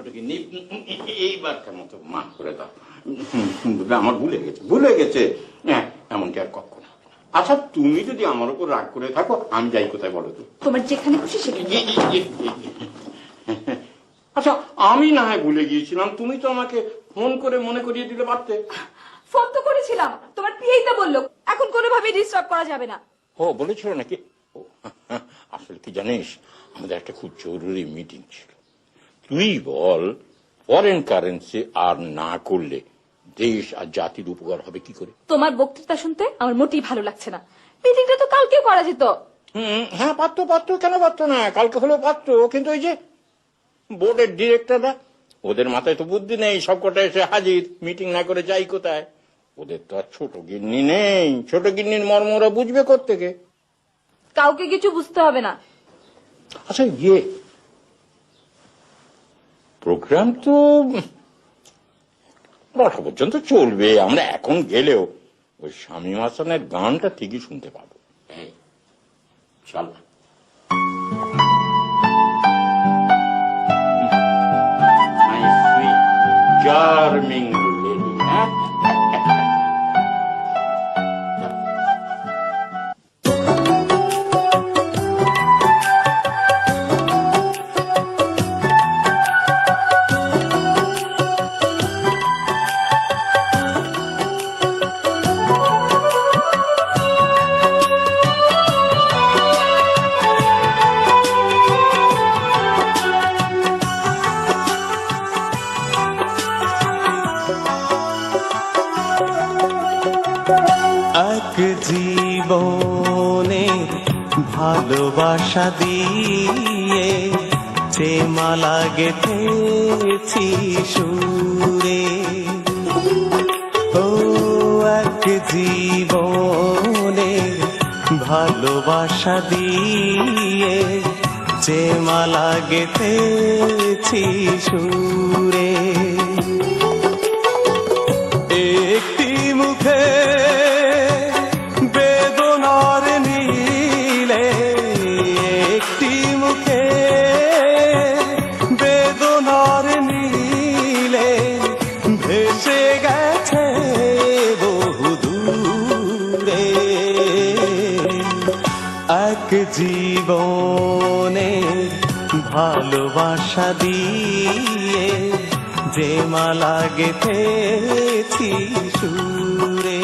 ছোট গিন্নি, এইবারকার মতো মাফ করে দাও। আমার ভুলে গেছে। হ্যাঁ, এমনকি আর কখনো। আচ্ছা, তুমি যদি আমার উপর রাগ করে থাকো, আমি যাই কোথায় বলো তো? তোমার যেখানে খুশি সেখানে। আচ্ছা, আমি না হয় ভুলে গিয়েছিলাম, তুমি তো আমাকে ফোন করে মনে করিয়ে দিতে পারতে। ফোন তো করেছিলাম, তোমার পিএই তো বললো এখন কোনোভাবে ডিস্টার্ব করা যাবে না। ও বলেছিল নাকি? আসলে কি জানিস, আমাদের একটা খুব জরুরি মিটিং ছিল। তুই বল, ফরেন কারেন্সি আর না করলে দেশ আর জাতির উপকার হবে কি করে? তোমার বক্তৃতা শুনতে আমার মোটেই ভালো লাগছে না। মিটিংটা তো কালকেও করা যেত। হ্যাঁ, পারতো, কেন পারতো না? কালকে হলেও পারতো, কিন্তু ওই যে বোর্ডের ডিরেক্টররা, ওদের মাথায় তো বুদ্ধি নেই, সবকটা এসে হাজির, মিটিং না করে যাই কোথায়? ওদের তো আর ছোট গিন্নি নেই, ছোট গিন্নির মর্ম ওরা বুঝবে কোত্থেকে? কাউকে কিছু বুঝতে হবে না। আচ্ছা, প্রোগ্রাম তো 10টা পর্যন্ত চলবে। আমরা এখন গেলেও ওই শামীম হাসানের গানটা ঠিকই শুনতে পাবো। চল। চার্মিং লেডি, হ্যাঁ? এক জীবনে ভালোবাসা দিয়ে যে মালা গেঁথেছি সুরে, ও এক জীবনে ভালোবাসা দিয়ে যে মালা গেঁথেছি সুরে, একটি মুখে বেদনার নীলে, একটি মুখে বেদনার নীলে ভেসে গেছে বহু দূরে, এক জীবনে ভালোবাসা দিয়ে যে মালা গেঁথেছি সুরে।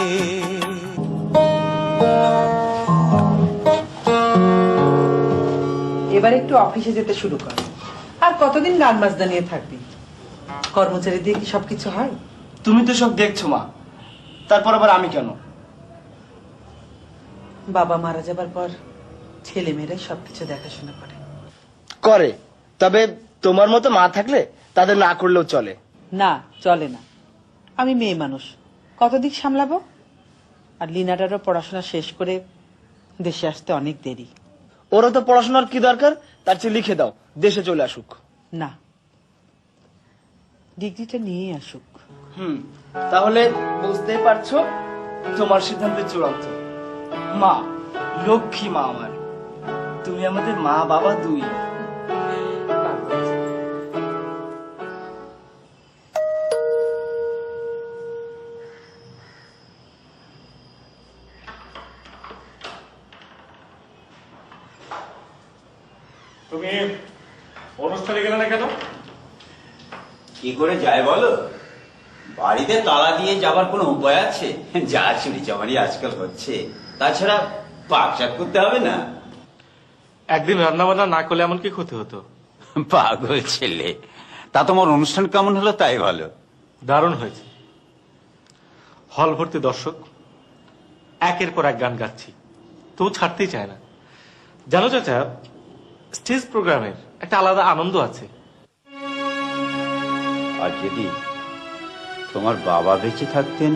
এবার একটু অফিসে যেতে শুরু কর। আর কতদিন গান বাজনা নিয়ে থাকবি? কর্মচারী দিয়ে কি সবকিছু হয়? তুমি তো সব দেখছো মা, তারপর আবার আমি কেন? বাবা মারা যাবার পর ছেলে মেয়েরাই সবকিছু দেখাশোনা করে। করে, তবে তোমার মতো মা থাকলে তাদের না করলেও চলে। না, চলে না। আমি মেয়ে মানুষ, কত দিক সামলাবো? আর লিনাটারও পড়াশোনা শেষ করে দেশে আসতে অনেক দেরি। ওরা তো পড়াশোনার কি দরকার, তার চেয়ে লিখে দাও, দেশে চলে আসুক। না, ডিগ্রিটা নিয়েই আসুক। তাহলে বুঝতেই পারছো, তোমার সিদ্ধান্ত চূড়ান্ত। মা, লক্ষ্মী মা আমার, তুমি আমাদের মা বাবা দুই। তুমি অনুষ্ঠানে গেলে না কেন? কি করে যায় বলো? বাড়িতে তালা দিয়ে যাবার কোনো উপায় আছে? যা চুরি চামারি আজকাল হচ্ছে, তাছাড়া পাকশাক করতে হবে না। একদিন রান্না বান্না না করলে এমন কি ক্ষতি হতো? পাগল ছেলে, তা তোমার অনুষ্ঠান কেমন হলো তাই ভালো। দারুণ হয়েছে, হল ভর্তি দর্শক, একের পর এক গান গাচ্ছি, তো ছাড়তেই চায় না। জানো চাচা, স্টেজ প্রোগ্রামের একটা আলাদা আনন্দ আছে। আর যদি তোমার বাবা বেঁচে থাকতেন,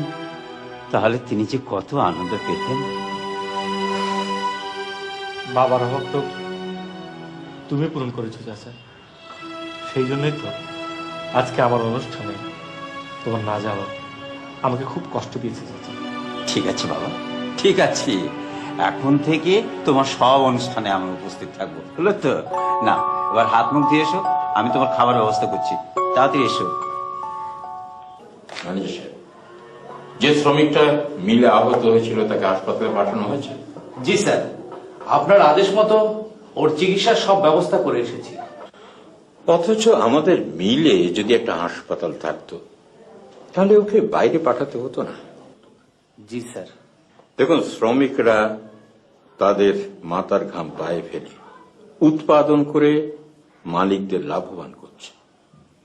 তাহলে তিনি যে কত আনন্দ পেতেন। বাবার অভাব তো তুমি পূরণ করেছো চাচা, সেই জন্যই তো আজকে আমার অনুষ্ঠানে তোমার না যাওয়া আমাকে খুব কষ্ট দিয়েছে চাচা। ঠিক আছে বাবা, ঠিক আছে, এখন থেকে তোমার সব অনুষ্ঠানে আমি উপস্থিত থাকবো, হলো তো? না, এবার হাত মুখ দিয়ে এসো, আমি তোমার খাবার ব্যবস্থা করছি। তাড়াতাড়ি এসো। ম্যানেজার সাহেব, যে শ্রমিকটা মিলে আহত হয়েছিল তাকে হাসপাতালে পাঠানো হয়েছে? জি স্যার, আপনার আদেশ মতো ওর চিকিৎসার সব ব্যবস্থা করে এসেছি। অথচ আমাদের মিলে যদি একটা হাসপাতাল থাকতো তাহলে ওকে বাইরে পাঠাতে হতো না। জি স্যার। দেখুন, শ্রমিকরা তাদের মাথার ঘাম পায়ে ফেলে উৎপাদন করে মালিকদের লাভবান করছে,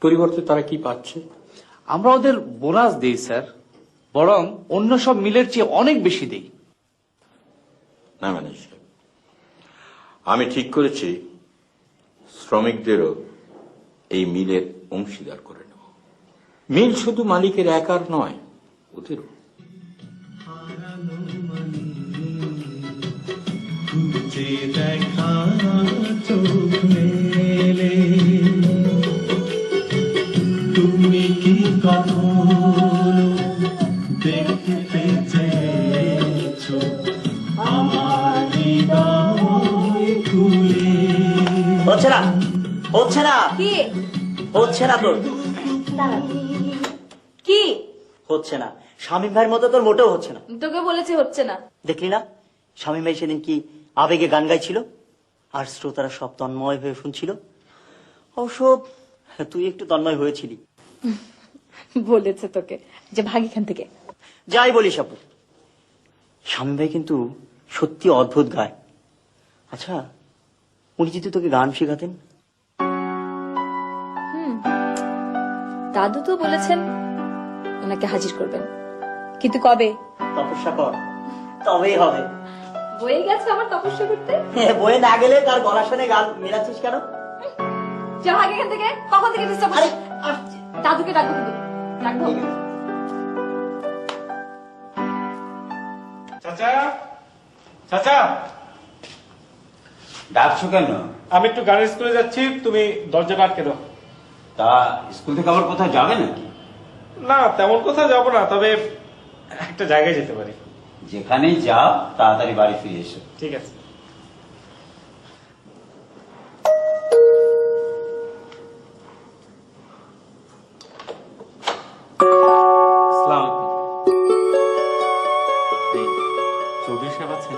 পরিবর্তে তারা কি পাচ্ছে? আমরা ওদের বোনাস দেই স্যার, বরং অন্য সব মিলের চেয়ে অনেক বেশি দেই। না ম্যানেজার সাহেব, আমি ঠিক করেছি শ্রমিকদেরও এই মিলের অংশীদার করে নেব। মিল শুধু মালিকের একার নয়, ওদেরও। খুঁজে দেখা চোখ মেলে তুমি কি কখনো দেখতে চেয়েছো আমার হৃদয় খুলে? হচ্ছে না, হচ্ছে না, কি হচ্ছে না তোর, কি হচ্ছে না। শামীম ভাইয়ের মতো তোর মোটেও হচ্ছে না। তোকে বলেছে হচ্ছে না? দেখলি না শামীম ভাই সেদিন কি আবেগে গান গাইছিল, আর শ্রোতারা সব তন্ময় হয়ে শুনছিল। অবশ্য তুই একটু তন্ময় হয়েছিলি। বলেছে তোকে যে ভাগ এখান থেকে। যাই বলিস আপু, শামীম ভাই কিন্তু সত্যি অদ্ভুত গায়। আচ্ছা, উনি যদি তোকে গান শেখাতেন? দাদু তো বলেছেন ওনাকে হাজির করবেন, কিন্তু কবে? তপস্যা কর, তবেই হবে। বয়ে গেছে আমার তপস্যা করতে। বয়ে না গেলে তার গলা শুনে গান মেলাচ্ছিস কেন? যা ভাগ এখান থেকে। কখন থেকে ডিস্টার্ব? আরে দাদুকে ডাকবো, কিন্তু ডাকবো। চাচা, চাচা, ডাকছো কেন? আমি একটু গানের স্কুলে যাচ্ছি, তুমি দরজাটা আটকে দাও। তা স্কুল থেকে আবার কোথাও যাবে নাকি? না, তেমন কোথাও যাবো না, তবে একটা জায়গায় যেতে পারি। যেখানেই যাও তাড়াতাড়ি বাড়ি ফিরে এসো। ঠিক আছে। আসসালামু আলাইকুম। এই, চৌধুরী সাহেব আছেন?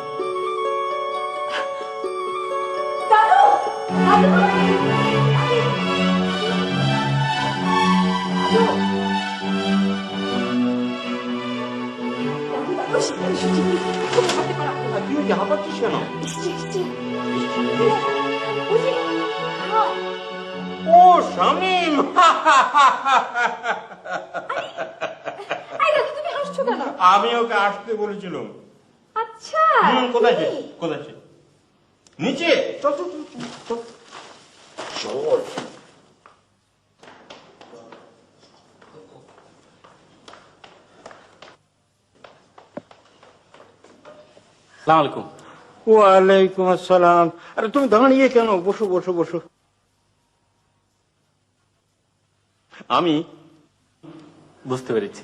তুই হাঁপাচ্ছিস কেন? ও শামীম, তুমি হাসছো কেন? আমি ওকে আসতে বলেছিলাম। আচ্ছা, কোথায় সে? কোথায় সে? নিচে চল চল চল চল। আসসালামু আলাইকুম। ওয়ালাইকুম আসসালাম। আরে তুমি দাঁড়িয়ে কেন? বসো বসো বসো। আমি বুঝতে পেরেছি।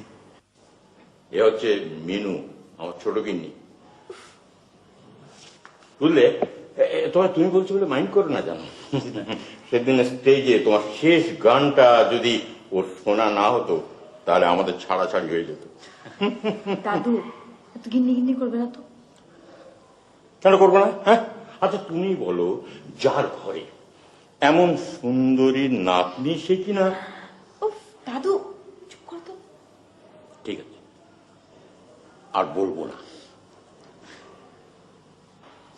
এ হচ্ছে মিনু, আমার ছোট গিন্নি। বুঝলে, তোমার তুমি বলছো বলে মাইন্ড করো না, জানো সেদিন স্টেজে তোমার শেষ গানটা যদি ওর শোনা না হতো তাহলে আমাদের ছাড়াছাড়ি হয়ে যেত। দাদু এত গিন্নি গিন্নি করবে না তো? কেন করবো না? হ্যাঁ, আচ্ছা তুমি বলো, যার ঘরে এমন সুন্দরী নাতনি সে কিনা। উফ দাদু চুপ কর তো। ঠিক আছে, আর বলবো না।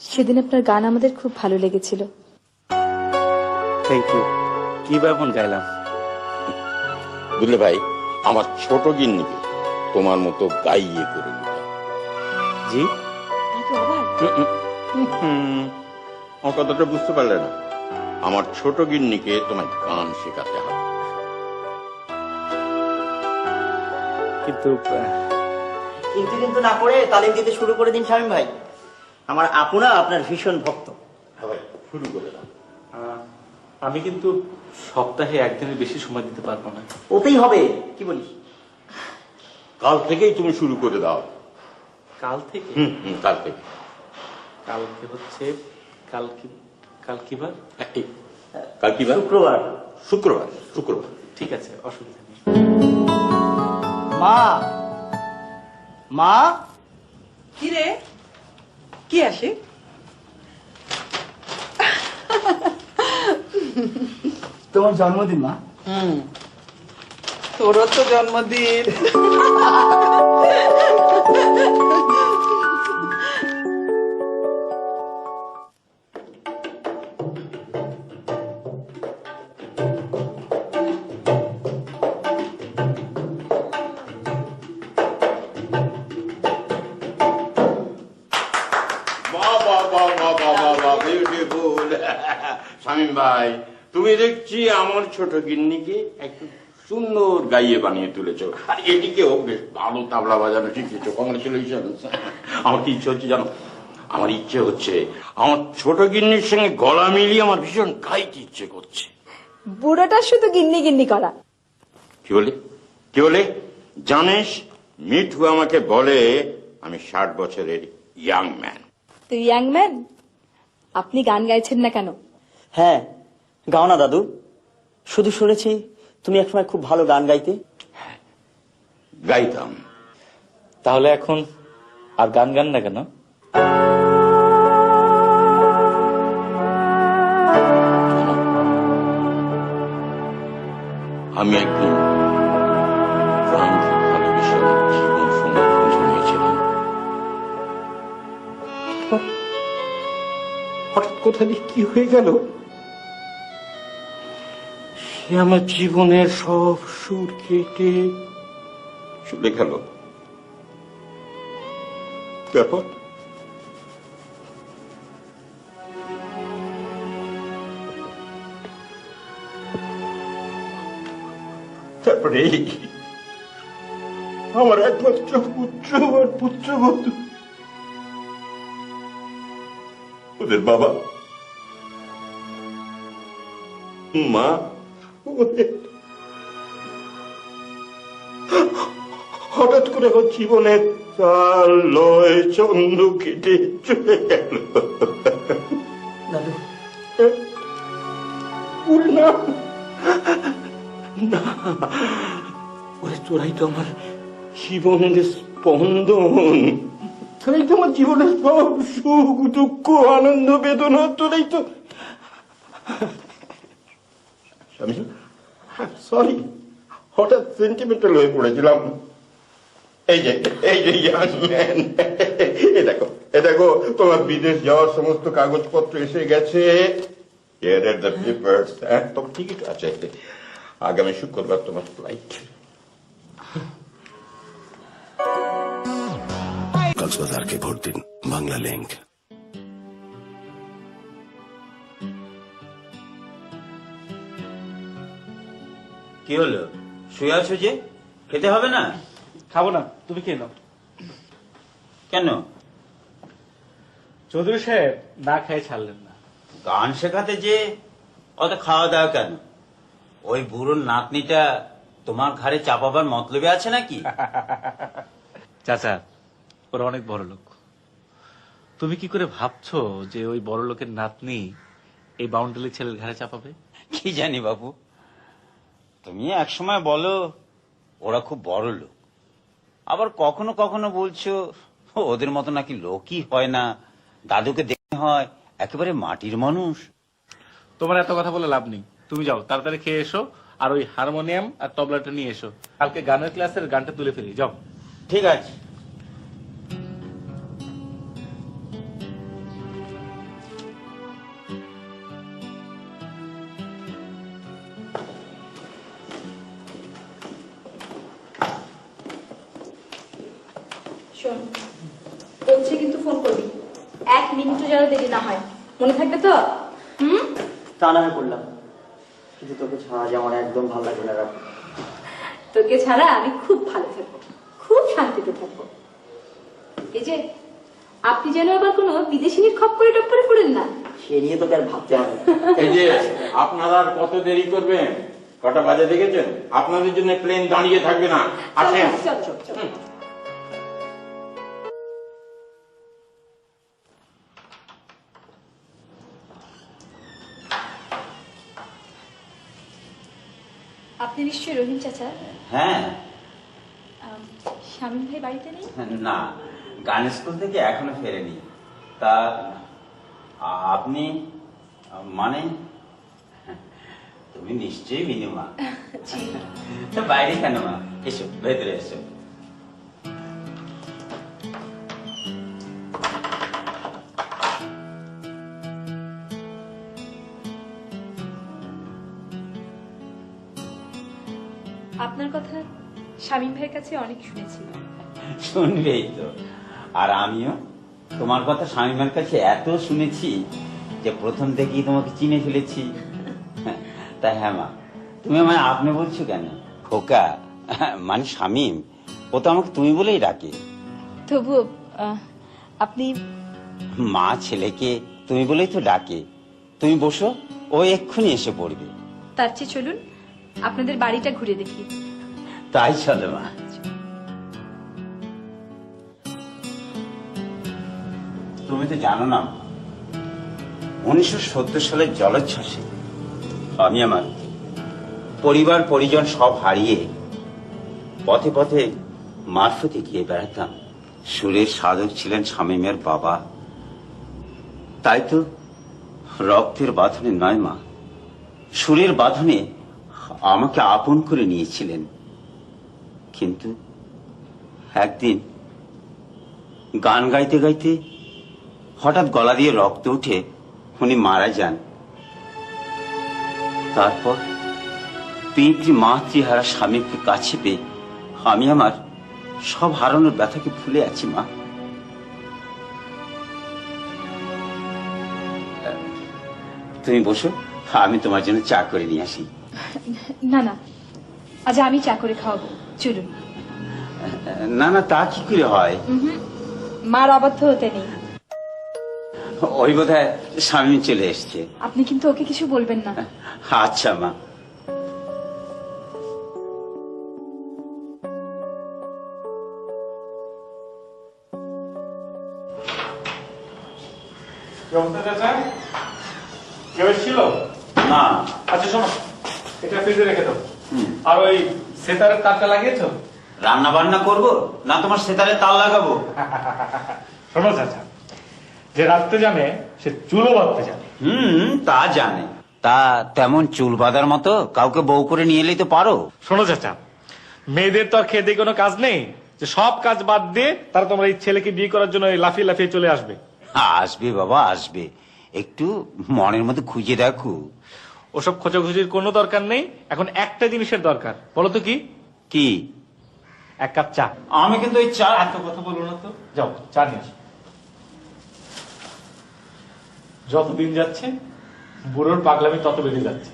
সেদিন আপনার গান আমাদের খুব ভালো লেগেছিল। Thank you. কি ব্যাপন গাইলাম? বুঝলে ভাই, আমার ছোট গিন্নিকে তোমার মতো গাইয়ে করে দিতে। জি, দাদু আবার? আমার কথাটা বুঝতে পারলে না? আমার ছোট গিন্নিকে তোমায় গান শেখাতে হবে। কিন্তু কিন্তু না করে তালিম দিতে শুরু করে দিন শামীম ভাই। আমার আপনা আপনার ভীষণ ভক্ত। হ্যাঁ ভাই, শুরু করে দাও। আমি কিন্তু সপ্তাহে একদিনের বেশি সময় দিতে পারবো না। ওতেই হবে, কি বলিস? কাল থেকেই তুমি শুরু করে দাও। কাল থেকে? কাল থেকে। কালকে হচ্ছে কাল কি বার? কাল কি বার? শুক্রবার। শুক্রবার। শুক্রবার, ঠিক আছে, অসুবিধা নেই। মা, মা, কি রে, কি আসে? তোমার জন্মদিন মা। তোরও তো জন্মদিন। বিউটিফুল। শামীম ভাই, তুমি দেখছি আমার ছোট গিন্নিকে একটু সুন্দর গাইয়ে বানিয়ে তুলেছো, আর এটিকেও বেশ ভালো তাবলা বাজানো শিখেছো। কংগ্রেচুলেশন। আমার কি ইচ্ছে হচ্ছে জানো? আমার ইচ্ছে হচ্ছে আমার ছোট গিন্নির সঙ্গে গলা মিলিয়ে আমার ভীষণ গাইতে ইচ্ছে করছে। বুড়োটা শুধু গিন্নি গিন্নি করা। কি বলে? কি বলে? জানিস, মিঠু আমাকে বলে আমি 60 বছরের ইয়াং ম্যান। তুই ইয়াং ম্যান, আপনি গান গাইছেন না কেন? হ্যাঁ, গাও না দাদু। শুধু শুনেছি তুমি একসময় খুব ভালো গান গাইতে। গাইতাম। তাহলে এখন আর গান গান না কেন? আমি একদিন প্রাণ খুব ভালোবেসে আমার জীবন সঙ্গে খুঁজে নিয়েছিলাম। হঠাৎ কোথা দিয়ে কি হয়ে গেল? সে আমার জীবনের সব সুর কেটে চলে গেল। তারপর তারপরে আমার একমাত্র পুত্র আর পুত্রবধূ, ওদের বাবা মা ওদের হঠাৎ করে আমার জীবনের তাল লয় ছন্দ কেটে চলে গেল। দাদু, ওরে না না, ওরে তোরাই তো আমার জীবনের স্পন্দন, তোরাই তো আমার জীবনের সব সুখ দুঃখ আনন্দ বেদনা, তোরাই তো। সরি, হঠাৎ সেন্টিমেন্টাল হয়ে পড়েছিলাম। এই যে ইয়াং ম্যান, এ দেখো তোমার বিদেশ যাওয়ার সমস্ত কাগজপত্র এসে গেছে। তোমার টিকিট আছে, আগামী শুক্রবার তোমার ফ্লাইট। কক্সবাজার के ভোট দিন, বাংলা লিংক। কি হলো, শুয়ে আছো যে? খেতে হবে না? খাবো না, তুমি খেয়ে নাও। কেন? চৌধুরী সাহেব না খেয়ে ছাড়লেন না। গান শেখাতে যে অত খাওয়া দাওয়া কেন? ওই বুড়োর নাতনিটা তোমার ঘাড়ে চাপাবার মতলবে আছে নাকি? চাচা, ওরা অনেক বড় লোক। তুমি কি করে ভাবছো যে ওই বড় লোকের নাতনি এই বাউন্ডারি ছেলের ঘাড়ে চাপাবে? কি জানি বাবু, তুমি একসময় বলো ওরা খুব বড় লোক, আবার কখনো কখনো বলছো ওদের মতো নাকি লোকই হয় না, দাদুকে দেখতে হয় একেবারে মাটির মানুষ। তোমার এত কথা বলে লাভ নেই। তুমি যাও, তাড়াতাড়ি খেয়ে এসো, আর ওই হারমোনিয়াম আর তবলাটা নিয়ে এসো। কালকে গানের ক্লাসের গানটা তুলে ফেলি। যাও। ঠিক আছে। শোন, পৌঁছে কিন্তু ফোন করবি, 1 মিনিটও যেন দেরি না হয়, মনে থাকবে তো? তা না হয় করলাম, কিন্তু তোকে ছাড়া যে আমার একদম ভালো লাগে না। তোকে ছাড়া আমি খুব ভালো থাকবো, খুব শান্তিতে থাকবো। এই যে আপনি যেন আবার কোনো বিদেশিনীর খপ্পরে টপ্পরে পড়েন না। সে নিয়ে তোকে আর ভাবতে হবে না। এই যে আপনারা আর কত দেরি করবেন? কটা বাজে দেখেছেন? আপনাদের জন্য প্লেন দাঁড়িয়ে থাকবে না, আসেন। চল চল চল। আপনি নিশ্চয়ই রহিম চাচা? হ্যাঁ। শামীম ভাই বাড়িতে নেই? না, গান স্কুল থেকে এখনো ফেরেনি। তা আপনি মানে তুমি নিশ্চয়ই মিনু মা। বাইরে কেন মা? এসো, ভেতরে এসো। আপনার কথা শামীম ভাইয়ের কাছে অনেক শুনেছি। শুনবেই তো, আর আমিও তোমার কথা স্বামীমার কাছে এত শুনেছি যে প্রথম থেকেই তোমাকে চিনে ফেলেছি। তা হ্যাঁ মা, তুমি আমায় আপনি বলছো কেন? খোকা মানে শামীম, ও তো আমাকে তুমি বলেই ডাকে। তবুও আপনি মা ছেলেকে তুমি বলেই তো ডাকে। তুমি বসো, ও এক্ষুনি এসে পড়বে। তার চেয়ে চলুন আপনাদের বাড়িটা ঘুরে দেখি। তাই চলো মা। তুমি তো জানো না, 1970 সালের জলোচ্ছ্বাসে আমি আমার পরিবার পরিজন সব হারিয়ে পথে পথে মারফতে গিয়ে বেড়াতাম। সুরের সাধক ছিলেন শামীমের বাবা। তাই তো রক্তের বাঁধনে নয় মা, সুরের বাঁধনে আমাকে আপন করে নিয়েছিলেন। কিন্তু একদিন গান গাইতে গাইতে হঠাৎ গলা দিয়ে রক্ত উঠে উনি মারা যান। তারপর মাতৃহারা স্বামীকে কাছে পেয়ে আমি আমার সব হারানোর ব্যথাকে ভুলে আছি মা। তুমি বসো, আমি তোমার জন্য চা করে নিয়ে আসি। না না, আজ আমি চা করে খাওয়াবো, চলুন। না না, তা কি করে হয়? মার অবাধ্য হতে নেই। ওই বোধহয় স্বামী চলে এসছে। আপনি কিন্তু ওকে কিছু বলবেন না। আচ্ছা মা। চাচা কেউ ছিল না। আচ্ছা শোনো, এটা ফ্রিজে রেখে দাও। আর ওই সেতারের তারটা লাগিয়েছো? রান্না বান্না করবো না তোমার সেতারে তাল লাগাবো? শোনো চাচা, যে রাখতে জানে সে চুলও বাঁধতে জানে। তা জানে। তা তেমন চুল বাঁধার মতো কাউকে বউ করে নিয়ে এলেই তো পারো। শোনো চাচা, মেয়েদের তো আর খেয়ে দিয়ে কোনো কাজ নেই যে সব কাজ বাদ দিয়ে তারা তোমার এই ছেলেকে বিয়ে করার জন্য লাফিয়ে লাফিয়ে চলে আসবে। আসবে বাবা আসবে, একটু মনের মধ্যে খুঁজে দেখো। ওসব খোঁজাখুঁজির কোনো দরকার নেই। এখন একটা জিনিসের দরকার, বলো তো কি? কি? এক কাপ চা। আমি কিন্তু ওই চা এত কথা বলো না তো, যাও চা নিয়ে আসো। যতদিন যাচ্ছে বুড়োর পাগলামি তত বেড়ে যাচ্ছে।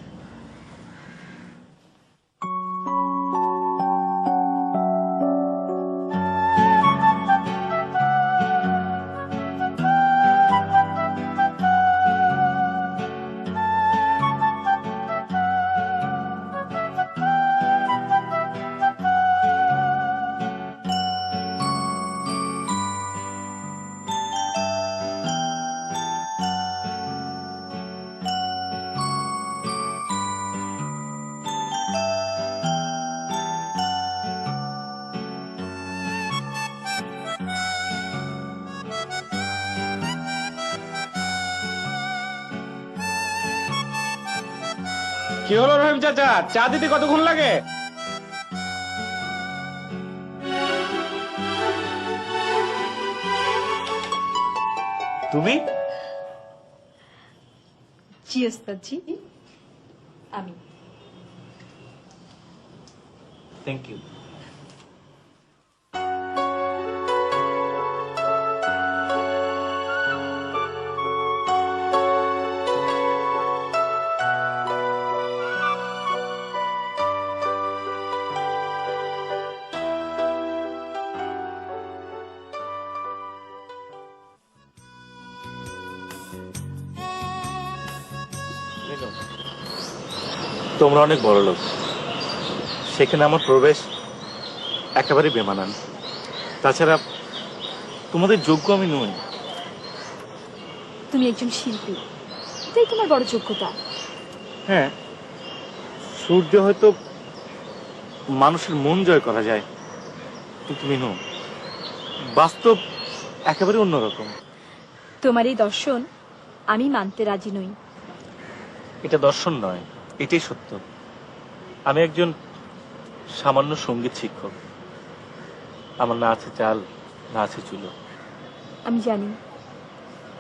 কি হলো রহিম চাচা, চা দিতে কতক্ষণ লাগে? তুমি? জি ওস্তাদ জি, আমি। Thank you. তোমরা অনেক বড় লোক, সেখানে আমার প্রবেশ একেবারে বেমানান। তাছাড়া তোমাদের যোগ্য আমি নই। তুমি একজন শিল্পী, এটাই তোমার বড় যোগ্যতা। হ্যাঁ, সূর্য হয়তো মানুষের মন জয় করা যায়, কিন্তু মিনু, বাস্তব একেবারে অন্যরকম। তোমার এই দর্শন আমি মানতে রাজি নই। এটা দর্শন নয়, এটাই সত্য। আমি একজন সামান্য সঙ্গীত শিক্ষক। আমার না আছে চাল, না আছে চুলো। আমি জানি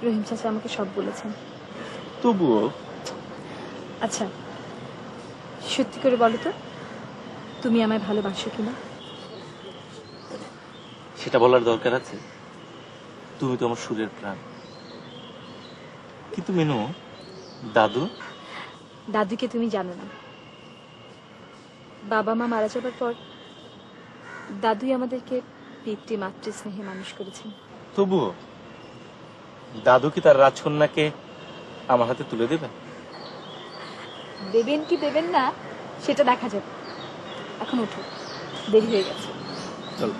রহিম চাচা আমাকে সব বলেছেন। তবুও আচ্ছা, সত্যি করে বলো তো, তুমি আমায় ভালোবাসো কিনা? সেটা বলার দরকার আছে? তুমি তো আমার সুরের প্রাণ। কিন্তু মিনু, দাদু? দাদুকে তুমি জানো না। বাবা মা মারা যাবার পর দাদুই আমাদেরকে পিতৃ মাতৃ স্নেহে মানুষ করেছেন। তবুও দাদু কি তার রাজকন্যাকে আমার হাতে তুলে দেবেন? দেবেন কি দেবেন না সেটা দেখা যাবে। এখন ওঠো, দেরি হয়ে গেছে। চলো।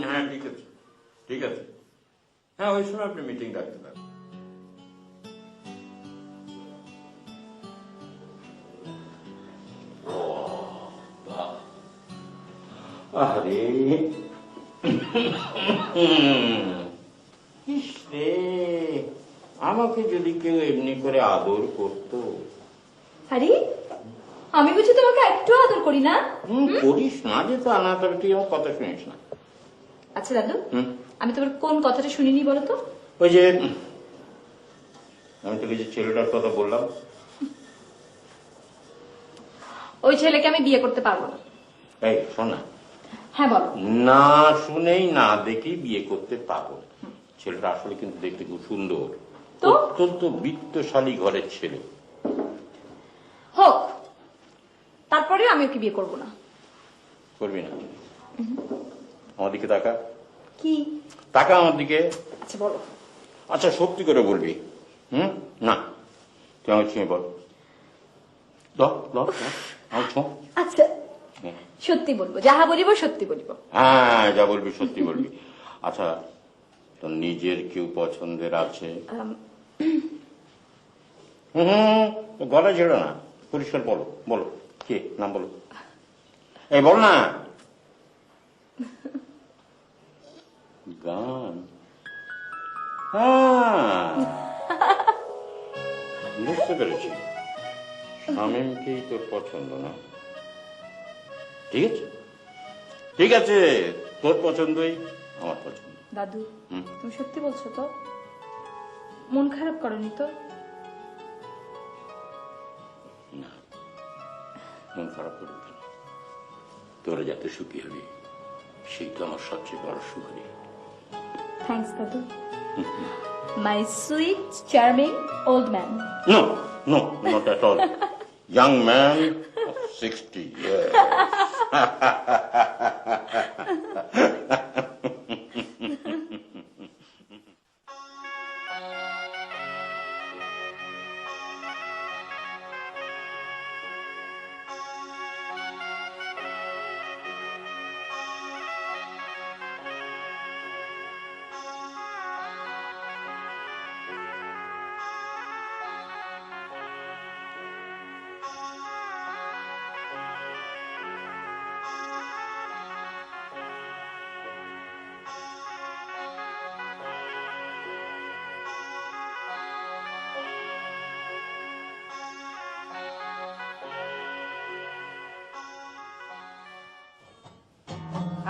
হ্যাঁ, ঠিক আছে, ঠিক আছে। হ্যাঁ, ওই সময় আপনি মিটিং ডাকতে পারেন। আরে ইস রে, আমাকে যদি কেউ এমনি করে আদর করতো। আরে আমি বুঝি তোমাকে একটু আদর করি না? করিস না যে তা না, তবে তুই আমার কথা শুনিস না। আচ্ছা দাদু, আমি তোমার কোন কথাটা শুনিনি বলো তো? ওই যে আমি তোকে যে ছেলেটার কথা বললাম, ওই ছেলেকে আমি বিয়ে করতে পারবো না। এই শোন না, হ্যাঁ বলো। না শুনেই না দেখি বিয়ে করতে পারবো। ছেলেটা আসলে কিন্তু দেখতে খুব সুন্দর, তো? অত্যন্ত বিত্তশালী ঘরের ছেলে। হোক, তারপরে আমি ওকে বিয়ে করবো না। করবি না? আমার দিকে তাকা, কি? তাকা আমার দিকে। আচ্ছা বলো। আচ্ছা সত্যি করে বলবি? না, তুই আমার ছুঁয়ে বল। আমার ছো। আচ্ছা সত্যি বলবো, যাহা বলিব সত্যি বলিব। হ্যাঁ, যা বলবি সত্যি বলবি। আচ্ছা, তোর নিজের কেউ পছন্দের আছে? গলা ছেড়ো না, পরিষ্কার বলো, বলো কে, নাম বলো। এই বল না। গান? বুঝতে পেরেছি, শামীমকেই তোর পছন্দ না? ঠিক আছে, ঠিক আছে, তোর পছন্দই আমার পছন্দ। দাদু, তুমি সত্যি বলছো তো? মন খারাপ করনি তো? না, মন খারাপ করবি কেন? তোরা যাতে সুখী হবি সেই তো আমার সবচেয়ে বড় সুখী। থ্যাঙ্কস দাদু, my sweet charming old man. No, no, not at all. Young man of 60 years.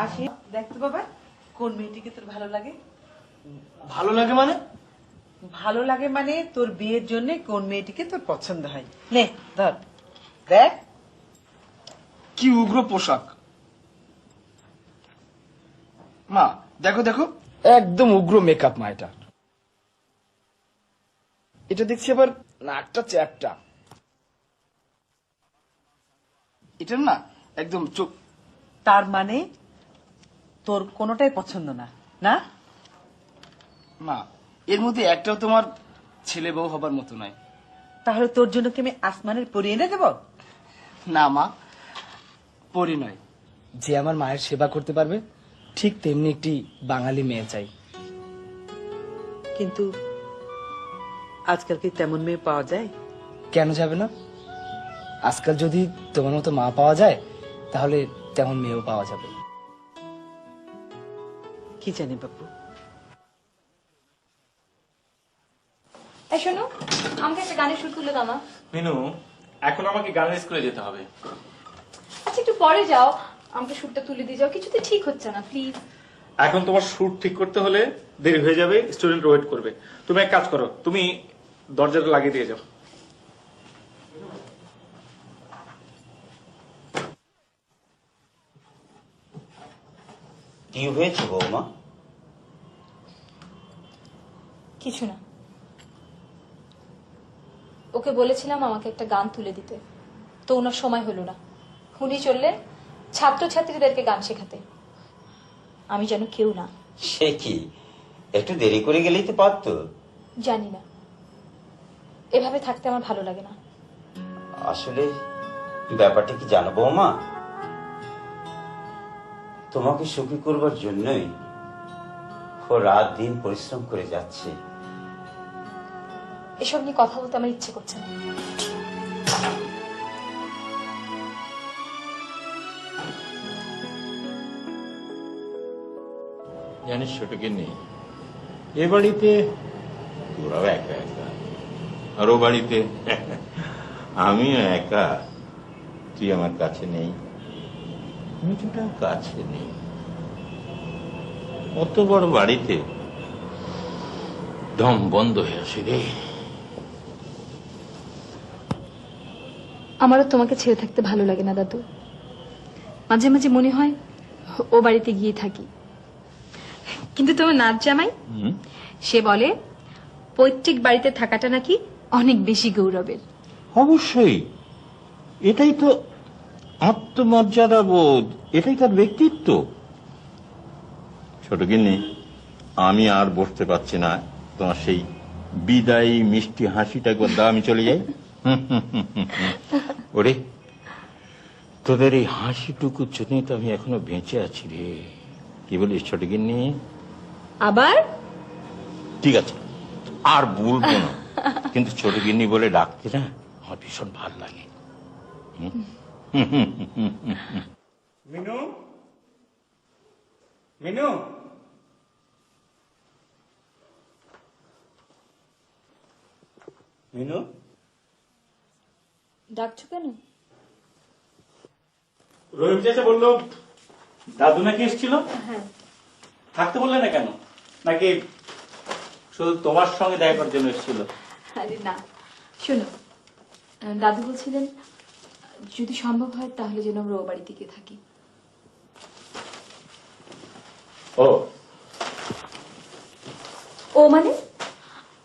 আসি, দেখতো বাবা, কোন মেয়েটিকে তোর ভালো লাগে? ভালো লাগে মানে? ভালো লাগে মানে তোর বিয়ের জন্য কোন মেয়েটিকে তোর পছন্দ হয়। নে ধর, দেখ। কি উগ্র পোশাক! মা দেখো দেখো, একদম উগ্র মেকআপ মা। এটা দেখছি আবার নাকটা চ্যাপটা। এটা না একদম চোখ। তার মানে তোর কোনোটাই পছন্দ না, না? মা, এর মধ্যে একটাও তোমার ছেলে বউ হবার মতো নয়। তাহলে তোর জন্য কি আমি আসমানের পরি এনে দেব? না মা, পরি নয়, যে আমার মায়ের সেবা করতে পারবে ঠিক তেমনি একটি বাঙালি মেয়ে চাই। কিন্তু আজকাল কি তেমন মেয়ে পাওয়া যায়? কেন যাবে না? আজকাল যদি তোমার মতো মা পাওয়া যায় তাহলে তেমন মেয়েও পাওয়া যাবে। কি জানি বাপু। এই শোনো, আমাকে একটা গানের সুর তুলে দাও না। মিনু, এখন আমাকে গানের স্কুলে যেতে হবে। আচ্ছা একটু পরে যাও, আমাকে সুরটা তুলে দিয়ে যাও, কিছুতে ঠিক হচ্ছে না, প্লিজ। এখন তোমার সুর ঠিক করতে হলে দেরি হয়ে যাবে, স্টুডেন্ট ওয়েট করবে। তুমি এক কাজ করো, তুমি দরজাটা লাগিয়ে দিয়ে যাও। কি হয়েছে বৌমা? কিছু না, ওকে বলেছিলাম আমাকে একটা গান তুলে দিতে, তো ওনার সময় হলো না। উনি চললেন ছাত্রছাত্রীদেরকে গান শেখাতে। আমি যেন কেউ না। সে কি, একটু দেরি করে গেলেই তো পারতো। জানি না, এভাবে থাকতে আমার ভালো লাগে না। আসলে ব্যাপারটা কি জানো বৌমা, তোমাকে সুখী করবার জন্যই ও রাত দিন পরিশ্রম করে যাচ্ছে। এসব নিয়ে কথা বলতে আমার ইচ্ছে করছে না। জানিস ছোটকে নেই এ বাড়িতে, তোরাও একা একা, আর ও বাড়িতে আমিও একা। তুই আমার কাছে নেই, মিঠুটাও কাছে নেই। অত বড় বাড়িতে দম বন্ধ হয়ে আসে রে। আমারও তোমাকে ছেড়ে থাকতে ভালো লাগে না দাদু। মাঝে মাঝে মনে হয় ও বাড়িতে গিয়ে থাকি। কিন্তু তোমার নাচ জামাই, সে বলে পৈতৃক বাড়িতে থাকাটা নাকি অনেক বেশি গৌরবের। অবশ্যই, এটাই তো আত্মমর্যাদা বোধ, এটাই তার ব্যক্তিত্ব। ছোট গিন্নি, আমি আর বসতে পারছি না। তোমার সেই বিদায়ী মিষ্টি হাসিটা একবার দাও, আমি চলে যাই। ওরে, তোদের এই হাসিটুকুর জন্যই তো আমি এখনো বেঁচে আছি রে। কি বলিস ছোট গিন্নি? আবার ঠিক আছে, আর বলবো না, কিন্তু ছোট গিন্নি বলে ডাকতে না আমার ভীষণ ভাল লাগে। মিনু, মিনু, মিনু, ডাকছো কেন? রহিম চাচা বললো দাদু নাকি এসেছিল। হ্যাঁ। থাকতে বললে না কেন? নাকি শুধু তোমার সঙ্গে দেখা করার জন্য এসেছিল? আরে না, শোনো, দাদু বলছিলেন যদি সম্ভব হয় তাহলে যেন আমরা ও বাড়িতে গিয়ে থাকি। ও ও মানে?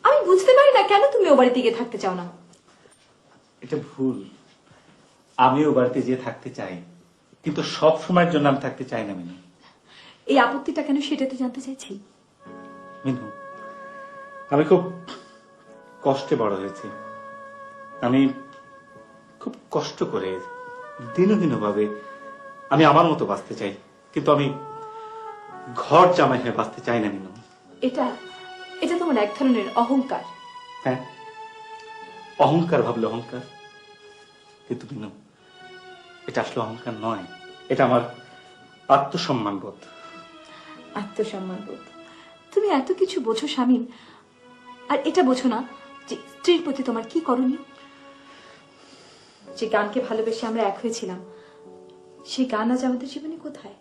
আমি বুঝতে পারি না কেন তুমি ও বাড়িতে গিয়ে থাকতে চাও না। এটা ভুল। আমিও বাড়িতে যেয়ে থাকতে চাই, কিন্তু সব সময়ের জন্য আমি থাকতে চাই না মিনু। এই আপত্তিটা কেন সেটা তো জানতে চাইছি। মিনু, আমি খুব কষ্টে বড় হয়েছি। আমি খুব কষ্ট করে দিন ভাবে আমি আমার মতো বাঁচতে চাই, কিন্তু আমি ঘর জামাই হয়ে বাঁচতে চাই না মিনু। এটা এটা তোমার এক ধরনের অহংকার। হ্যাঁ, অহংকার ভাবলে অহংকার, কিন্তু মিনু এটা আসলে অহংকার নয়, এটা আমার আত্মসম্মান বোধ। আত্মসম্মান বোধ? তুমি এত কিছু বোঝো শামিম, আর এটা বোঝো না যে স্ত্রীর প্রতি তোমার কি করণীয়। যে গানকে ভালোবেসে আমরা এক হয়েছিলাম, সেই গান আজ আমাদের জীবনে কোথায়?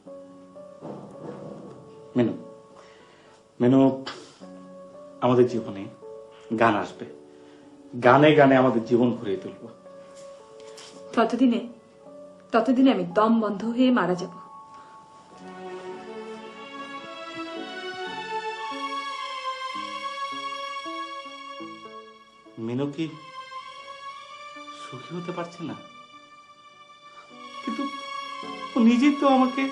মেনু মেনু আমাদের জীবনে গান আসবে, গানে গানে আমাদের জীবন ঘুরিয়ে তুলব। ততদিনে আমি দম বন্ধ হয়ে মারা যাব। মিনু কি সুখী হতে পারছে না? কিন্তু ও নিজেই তো আমাকে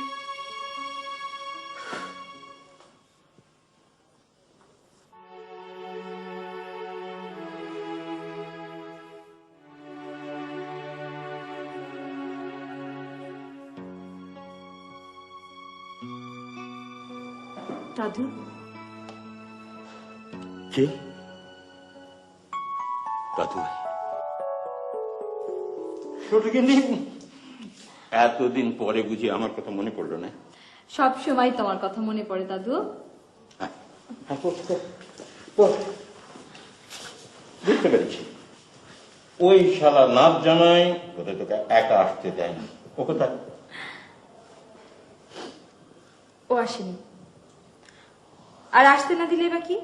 দাদু, কে? দাদু ভাই, ছোট কিন্তু এতদিন পরে বুঝি আমার কথা মনে পড়লো না? সব সময় তোমার কথা মনে পড়ে দাদু। বুঝতে পেরেছি, ওই শালা নাচ জামাই কোথায় তোকে একা আসতে দেয়নি। ও কোথায়? ও আসেনি, আর আসতে না দিলে বা কি?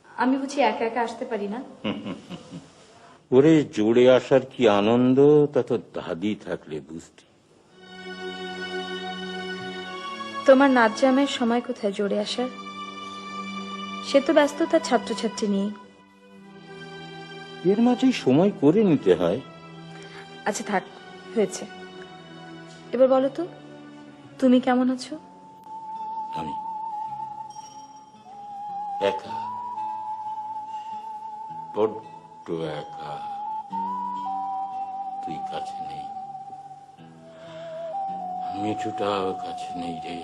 আমি বুঝি একা একা আসতে পারি না? ওরে জোড়ে আসার কি আনন্দ তা তো দাদি থাকলে বুঝতি। তোমার নাচ জামের সময় কোথায় জোরে আসার? সে তো ব্যস্ত তার ছাত্রছাত্রী নিয়ে। এর মাঝেই সময় করে নিতে হয়। আচ্ছা থাক, হয়েছে। এবার বলো তো, তুমি কেমন আছো? আমি একা, বড্ড একা। তুই কাছে নেই, মিঠুটাও কাছে নেই রে।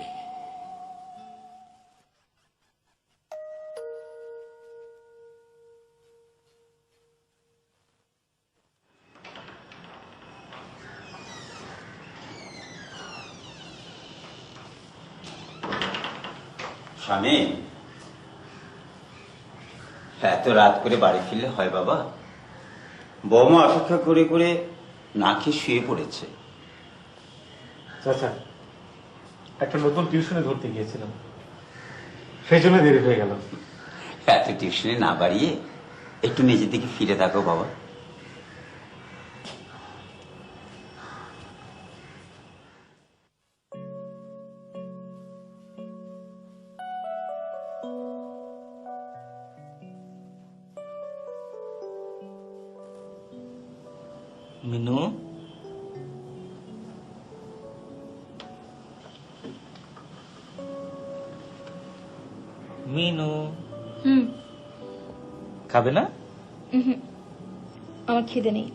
স্বামী, এত রাত করে বাড়ি ফিরলে হয় বাবা? বৌমা অপেক্ষা করে করে না খেয়ে শুয়ে পড়েছে। চাচা, একটা নতুন টিউশনে ধরতে গিয়েছিলাম, সেই জন্য দেরি হয়ে গেল। এত টিউশনে না বাড়িয়ে একটু নিজের দিকে ফিরে থাকো বাবা। মিনু, মিনু, খাবে না? আমার খিদে নেই।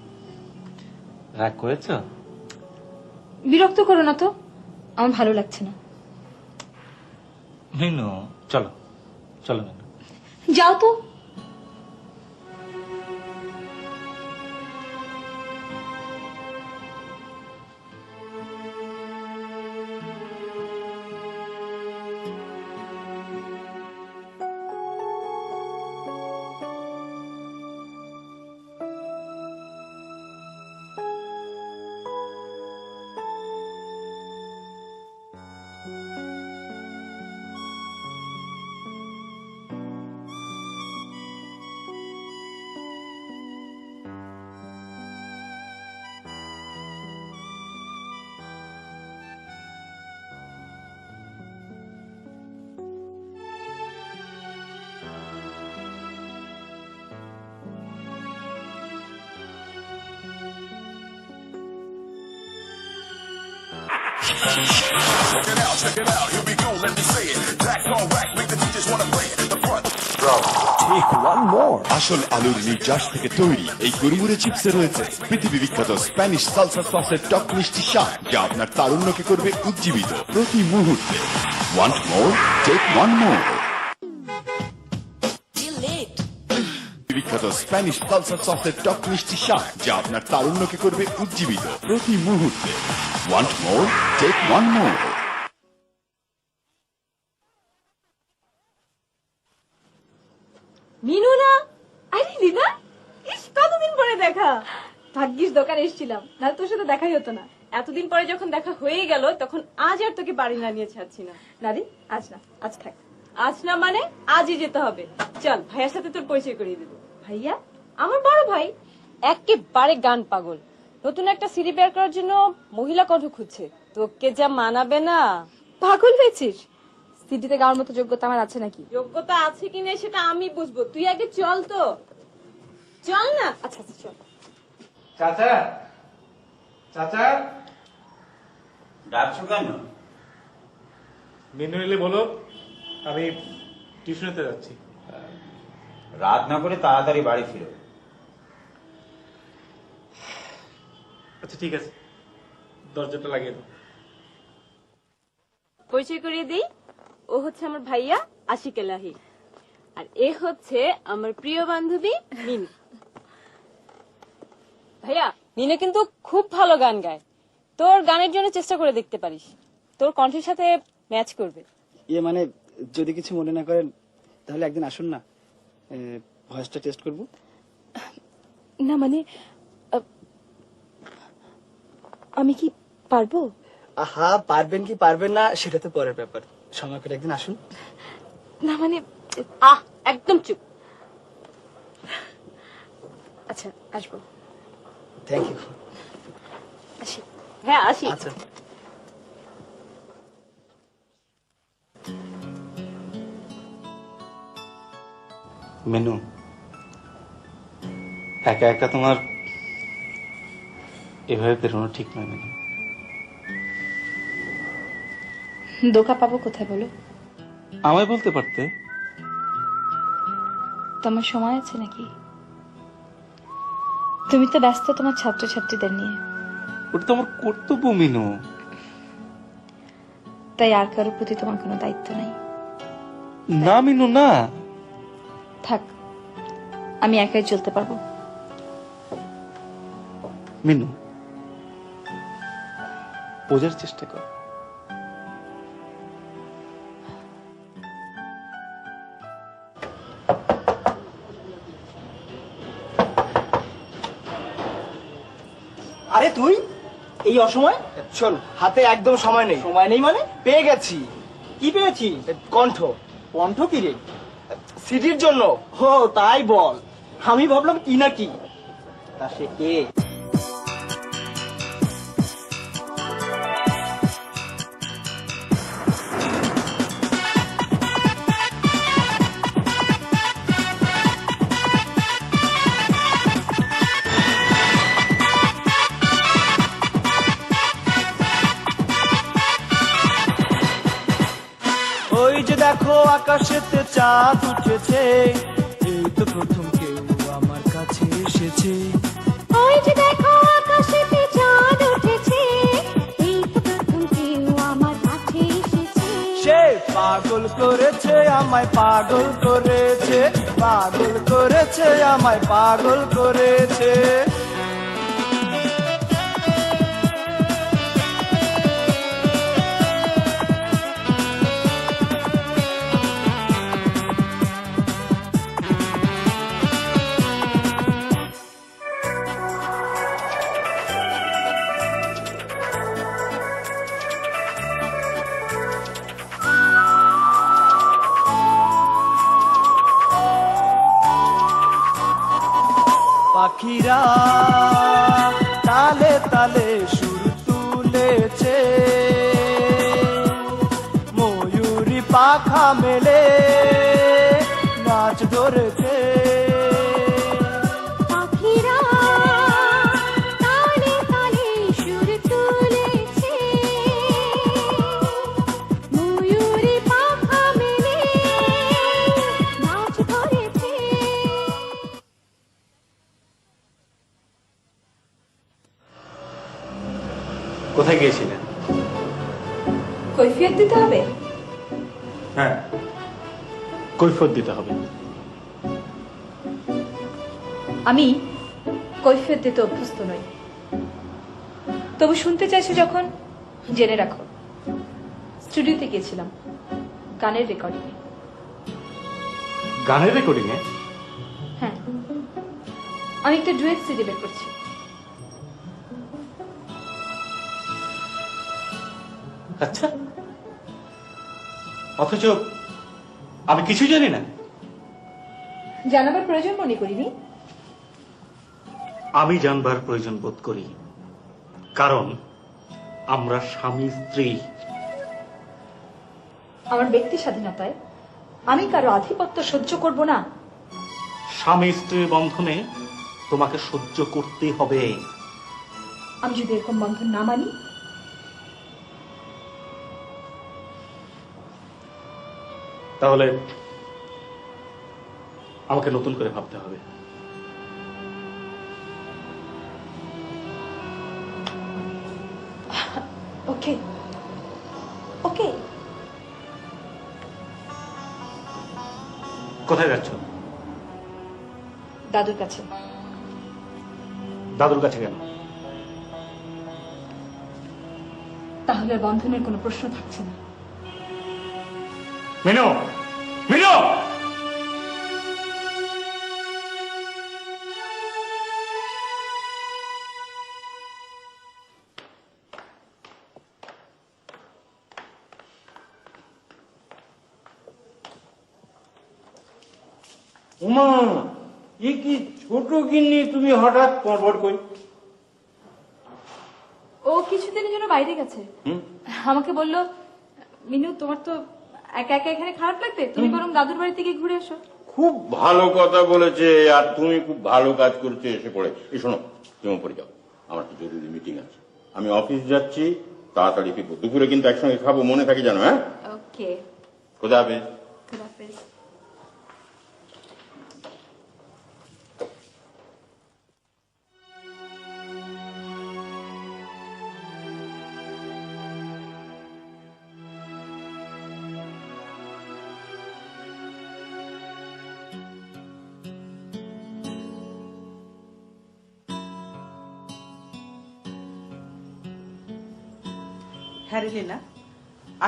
রাগ করেছ? বিরক্ত করো না তো, আমার ভালো লাগছে না। মিনু, চলো চলো মিনু। যাও তো। আসল আলুর নির্যাস থেকে তৈরি এই গড়িমুড়ে চিপসে রয়েছে পৃথিবী বিখ্যাত স্প্যানিশ সালসা সসের টক মিষ্টি স্বাদ, যা আপনার তারুণ্যকে করবে উজ্জীবিত প্রতি মুহূর্তে। Want more, take one more. বিখ্যাত স্প্যানিশ সালসা সসের টক মিষ্টি স্বাদ, যা আপনার তারুণ্যকে করবে উজ্জীবিত প্রতি মুহূর্তে। Want more, take one more. Minu না? আরে রিনা, ইস কতদিন পরে দেখা। ভাগ্যিস দোকানে এসেছিলাম, না তোর সাথে দেখাই হতো না। এতদিন পরে যখন দেখা হয়ে গেল, তখন আজ আর তোকে বাড়ি না নিয়ে ছাড়ছি না। নাদি, আজ না, আজ থাক। আজ না মানে আজই যেতে হবে। চল, ভাইয়ার সাথে তোর পরিচয় করিয়ে দেবো। ভাইয়া? আমার বড় ভাই। একেবারে গান পাগল। নতুন একটা সিডি বের করার জন্য মহিলা কণ্ঠ খুঁজছে। তোকে যা মানাবে না। পাগল হয়েছিস? সিডিতে গাওয়ার মতো যোগ্যতা আমার আছে নাকি? যোগ্যতা আছে কিনা সেটা আমি বুঝবো, তুই আগে চল তো। চল না। আচ্ছা আচ্ছা চল। চাচা, চাচা, ডাকছো কেন? মিনু এলে বলো, আমি টিউশনেতে যাচ্ছি। রাত না করে তাড়াতাড়ি বাড়ি ফিরো। আচ্ছা ঠিক আছে, দরজাটা লাগিয়ে দাও। পরিচয় করিয়ে দিই, ও হচ্ছে আমার ভাইয়া আশিক এলাহি, আর এ হচ্ছে আমার প্রিয় বান্ধবী মিনু। ভাইয়া, নিনে কিন্তু খুব ভালো গান গায়, তোর গানের জন্য চেষ্টা করে দেখতে পারিস, তোর কণ্ঠের সাথে ম্যাচ করবে। ইয়ে মানে যদি কিছু মনে না করেন তাহলে একদিন আসুন না, ভয়েসটা টেস্ট করব। না মানে আমি কি পারবো? আহা, পারবেন কি পারবেন না সেটা তো পরের ব্যাপার, সময় করে একদিন আসুন। না মানে একদম চুপ। আচ্ছা আসবো। Thank you. আসি। হ্যাঁ আসি। আচ্ছা। মেনু, একা একা তোমার এভাবে বেরোনো ঠিক নয় মেনু। ধোকা পাবো কোথায় বলো? আমায় বলতে পারতে। তোমার সময় আছে নাকি? তুমি তো ব্যস্ত তোমার ছাত্রছাত্রীদের নিয়ে, ওটা তো আমার কর্তব্য মিনু। তাই আর কারোর প্রতি তোমার কোনো দায়িত্ব নাই। না মিনু না। থাক, আমি একাই চলতে পারবো। মিনু, বোঝার চেষ্টা কর। আরে তুই এই অসময়? শোন, হাতে একদম সময় নেই। সময় নেই মানে? পেয়ে গেছি। কি পেয়েছি? কণ্ঠ। কণ্ঠ কি রে? সিটির জন্য। হো তাই বল, আমি ভাবলাম কি না কি। তা সে কে? ওই যে দেখো আকাশেতে চাঁদ উঠেছে, এই তো প্রথম কেউ আমার কাছে এসেছে। ওই যে দেখো আকাশেতে চাঁদ উঠেছে, এই তো প্রথম কেউ আমার কাছে এসেছে। সে পাগল করেছে আমায়, পাগল করেছে, পাগল করেছে আমায়, পাগল করেছে। পাখিরা তালে তালে সুর তুলেছে, ময়ূরী পাখা মেলে নাচ ধরেছে। পাখিরা তালে তালে সুর তুলেছে, ময়ূরী পাখা মেলে নাচ ধরেছে। কোথায় গিয়েছিলেন? কৈফিয়ত দিতে হবে? হ্যাঁ, কৈফিয়ত দিতে হবে। আমি কৈফিয়ত দিতে অভ্যস্ত নই, তবু শুনতে চাইছো যখন জেনে রাখো। স্টুডিওতে গিয়েছিলাম গানের রেকর্ডিং এ। গানের রেকর্ডিং এ? হ্যাঁ, আমি একটা ডুয়েট সিডি বের করছি। আচ্ছা, অথচ আমি কিছুই জানি না। জানাবার প্রয়োজন মনে করিনি। আমি জানবার প্রয়োজন বোধ করি, কারণ আমরা স্বামী স্ত্রী। আমার ব্যক্তি স্বাধীনতায় আমি কারো আধিপত্য সহ্য করব না। স্বামী স্ত্রীর বন্ধনে তোমাকে সহ্য করতে হবে। আমি যদি এরকম বন্ধন না মানি, তাহলে আমাকে নতুন করে ভাবতে হবে। ওকে ওকে। কোথায় যাচ্ছ? দাদুর কাছে। দাদুর কাছে কেন? তাহলে আর বন্ধনের কোনো প্রশ্ন থাকছে না। মিনু, মিনু! উমা, এ কি ছোট গিন্নি, তুমি হঠাৎ পরপর কই? ও কিছুদিনের জন্য বাইরে গেছে, আমাকে বলল মিনু তোমার তো একা একা এখানে খারাপ লাগবে, তুমি বরং দাদুর বাড়ি থেকে ঘুরে এসো। খুব ভালো কথা বলেছে, আর তুমি খুব ভালো কাজ করছো এসে পড়ে। এই শোনো, তুমি উপরে যাও, আমার একটা জরুরি মিটিং আছে, আমি অফিস যাচ্ছি, তাড়াতাড়ি ফিরবো। দুপুরে কিন্তু একসঙ্গে খাবো, মনে থাকে জানো? হ্যাঁ, ওকে, খোদা হাফেজ। খোদা হাফেজ। হ্যাঁ রে লীনা,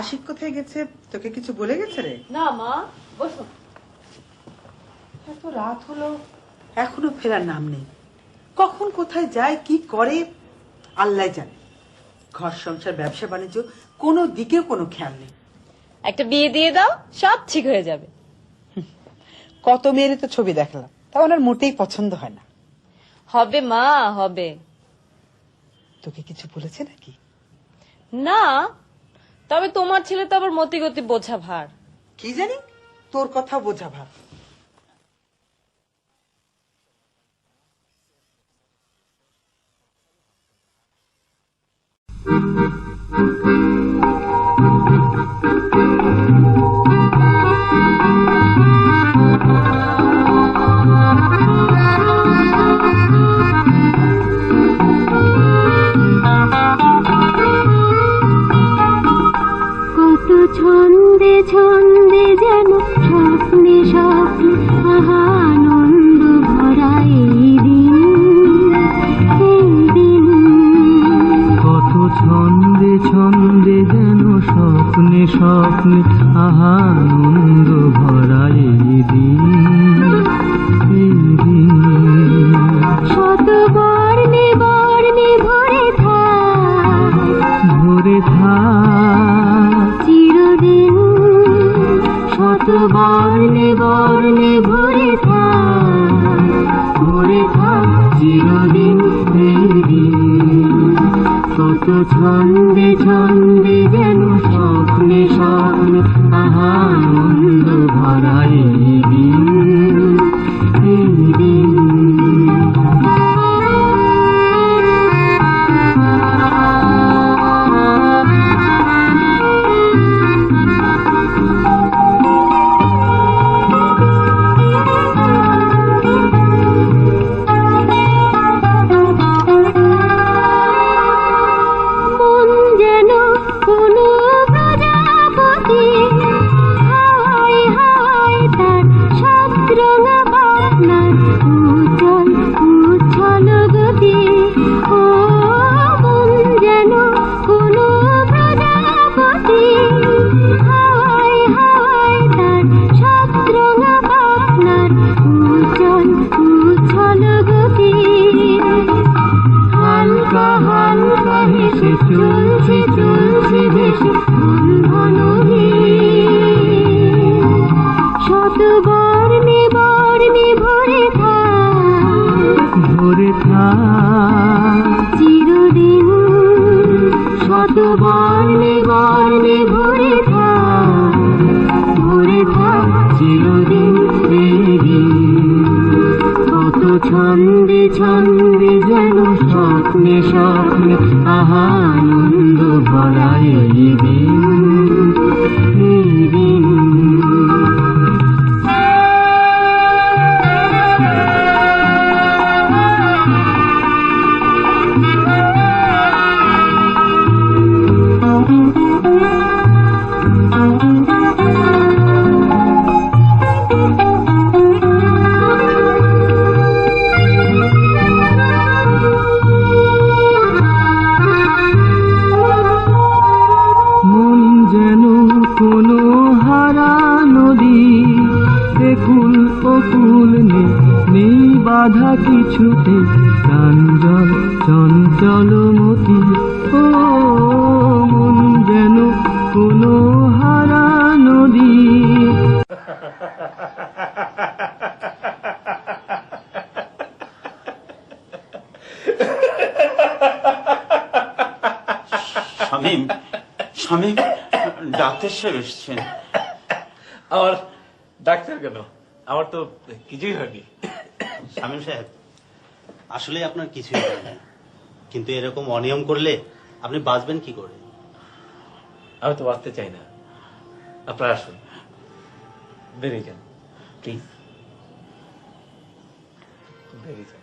আশিক কোথায় গেছে? তোকে কিছু বলে গেছে রে? না মা, বসো। এত রাত হলো এখনো ফেরার নাম নেই। কখন কোথায় যায়, কি করে আল্লাহ জানে। ঘর সংসার, ব্যবসা বাণিজ্য, কোনো দিকেও কোনো খেয়াল নেই। একটা বিয়ে দিয়ে দাও, সব ঠিক হয়ে যাবে। কত মেয়ের তো ছবি দেখলাম, তা ওনার মোটেই পছন্দ হয় না। হবে মা, হবে। তোকে কিছু বলেছে নাকি? না, তবে তোমার ছেলে তো আবার মতিগতি বোঝা ভার। কি জানি, তোর কথা বোঝা ভাব। কত ছন্দে ছন্দে যেন স্বপ্নে স্বপ্নে আহা আনন্দ ভরা এই দিন, এই দিন। কত ছন্দে ছন্দে যেন স্বপ্নে স্বপ্নে আহা আনন্দ ভরা এই দিন, এই দিন। শত বর্ণে বর্ণে ভরে থাক, ভরে থাক চিরদিন। শত বর্ণে বর্ণে ভরে থাক, ভরে থাক চিরদিন এই দিন। কত ছন্দে ছন্দে যেন স্বপ্নে স্বপ্নে আহা আনন্দ ভরা এই দিন, এই দিন। মন যেন কোনো প্রজাপতি, হাওয়ায় হাওয়ায় তার সাত রঙা পাখনার উজ্জ্বল উজ্জ্বল গতি। ও মন যেন কোনো প্রজাপতি, হাওয়ায় হাওয়ায় তার সাত রঙা পাখনার উজ্জ্বল উজ্জ্বল গতি। হালকা হালকা হেসে চলছে চলছে ভেসে বন্ধন শত বর্ণে বর্ণে ভরে থাক, ভরে থাক চিরদিন। শত বর্ণে বর্ণে ভরে থাক, ভরে থাক চিরদিন এই দিন। কত ছন্দে ছন্দে যেন স্বপ্নে স্বপ্নে আহা আনন্দ ভরা এই দিন, এই দিন। কুল ও কুল নেই, নেই বাধা কিছুতে, প্রাঞ্জল চঞ্চল মতি, ও মন যেন কোনো হারা নদী। শামীম, শামীম, ডাক্তার সাহেব এসছেন। আমার ডাক্তার কেন? আমার তো কিছুই হয়নি। শামীম সাহেব, আসলে আপনার কিছুই হয় না, কিন্তু এরকম অনিয়ম করলে আপনি বাঁচবেন কি করে? আমি তো বাঁচতে চাই না। আপনারা আসুন, বেরিয়ে যান প্লিজ, বেরিয়ে যান,